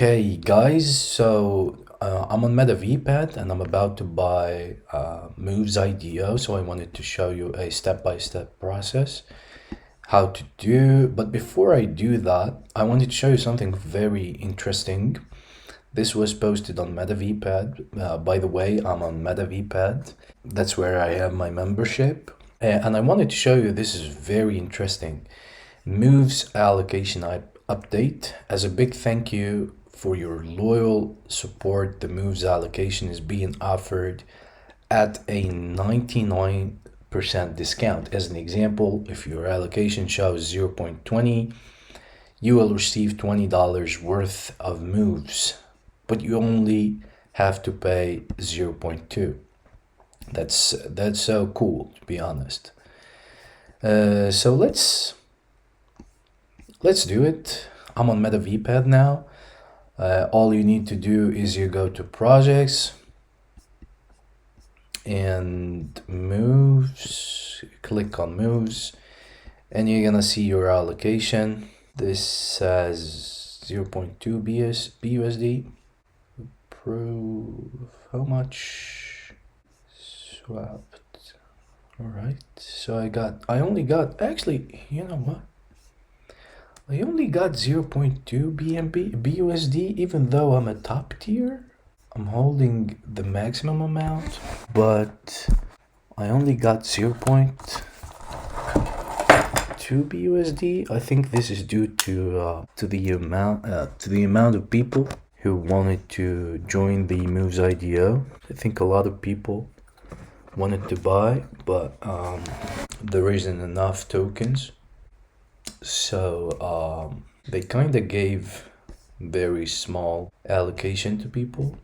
Okay, guys, so I'm on metavpad and I'm about to buy Movez IDO, so I wanted to show you a step-by-step process how to do. But before I do that, I wanted to show you something very interesting. This was posted on metavpad. By the way, I'm on metavpad. That's where I have my membership. And I wanted to show you, this is very interesting. Movez allocation update. As a big thank you for your loyal support, the Movez allocation is being offered at a 99% discount. As an example, if your allocation shows 0.20, you will receive $20 worth of Movez, but you only have to pay 0.2. That's so cool, to be honest. So let's do it. I'm on metavpad now. All you need to do is you go to projects and Movez, click on Movez, and you're gonna see your allocation. This says 0.2 BUSD. Approve. How much? Swapped. All right. So I only got, actually, you know what? I only got 0.2 BUSD, even though I'm a top tier. I'm holding the maximum amount, but I only got 0.2 BUSD. I think this is due to the amount of people who wanted to join the Movez IDO. I think a lot of people wanted to buy, but there isn't enough tokens. So they kind of gave very small allocation to people.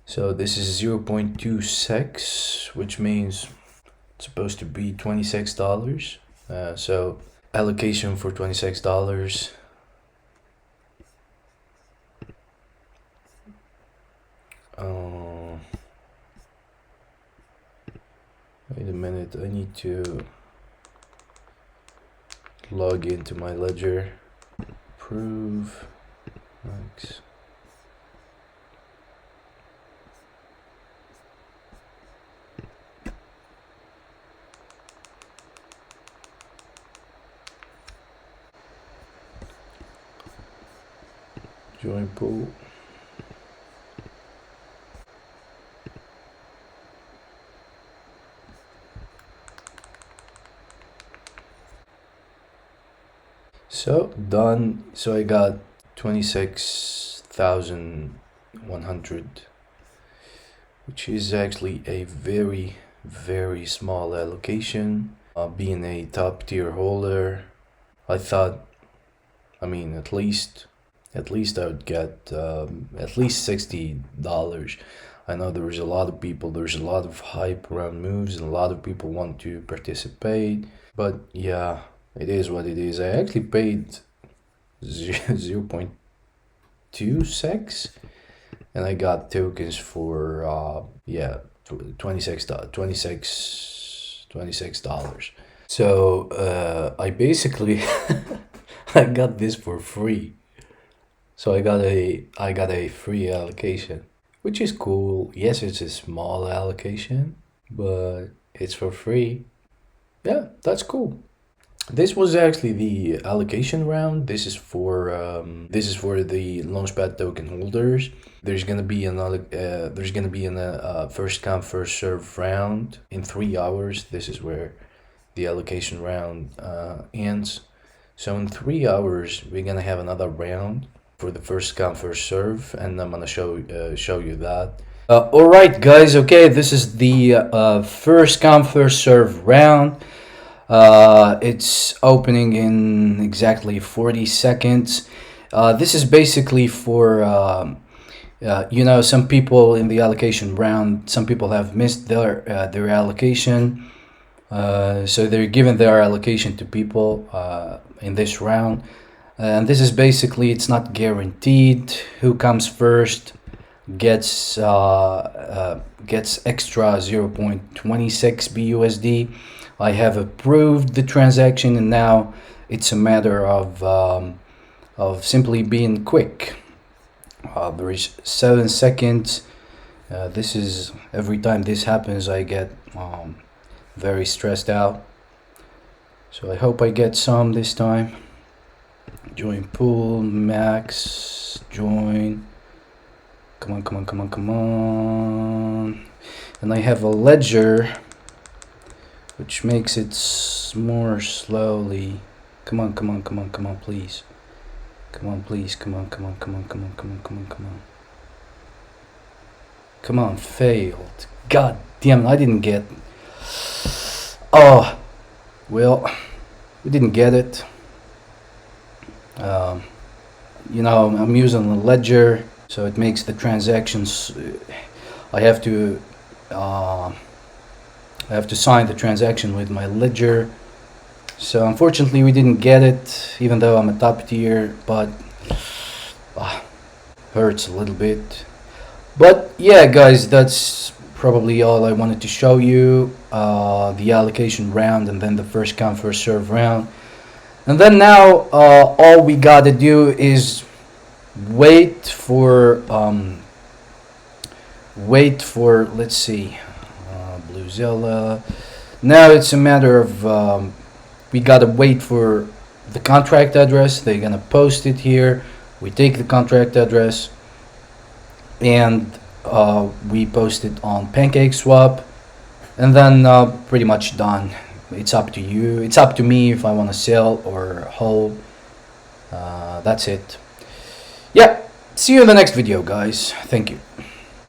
So this is 0.2 SEX, which means it's supposed to be $26. So allocation for $26. Wait a minute, I need to log into my ledger. Approve. Thanks. Join pool. So done. So I got 26,100, which is actually a very, very small allocation. Being a top tier holder, I thought, I mean, at least I would get at least $60. I know there's a lot of people, there's a lot of hype around Movez, and a lot of people want to participate, but yeah, it is what it is. I actually paid 0.2 SEX, and I got tokens for $26. So I basically I got this for free. So I got a free allocation, which is cool. Yes, it's a small allocation, but it's for free. Yeah, that's cool. This was actually the allocation round. This is for the Launchpad token holders. There's gonna be another. There's gonna be a first come first serve round in 3 hours. This is where the allocation round ends. So in 3 hours, we're gonna have another round for the first come first serve, and I'm gonna show you that. All right, guys. Okay, this is the first come first serve round. It's opening in exactly 40 seconds. This is basically for, you know, some people in the allocation round, some people have missed their allocation. So they're giving their allocation to people in this round. And this is basically, it's not guaranteed. Who comes first gets extra 0.26 BUSD. I have approved the transaction, and now it's a matter of simply being quick. There is 7 seconds. This is every time this happens, I get very stressed out. So I hope I get some this time. Join pool, max, join. Come on, come on, come on, come on. And I have a ledger, which makes it more slowly. Come on, come on, come on, come on, please. Come on, please, come on, come on, come on, come on, come on, come on, come on. Come on, failed. God damn it, I didn't get. Oh, well, we didn't get it. You know, I'm using a ledger, so it makes the transactions. I have to sign the transaction with my ledger. So unfortunately, we didn't get it, even though I'm a top tier, but hurts a little bit. But yeah, guys, that's probably all I wanted to show you. The allocation round, and then the first come first serve round. And then now all we gotta do is wait for let's see, bluezilla. Now it's a matter of we gotta wait for the contract address. They're gonna post it here. We take the contract address and we post it on PancakeSwap, and then pretty much done. It's up to you. It's up to me if I want to sell or hold. That's it. Yeah. See you in the next video, guys. Thank you.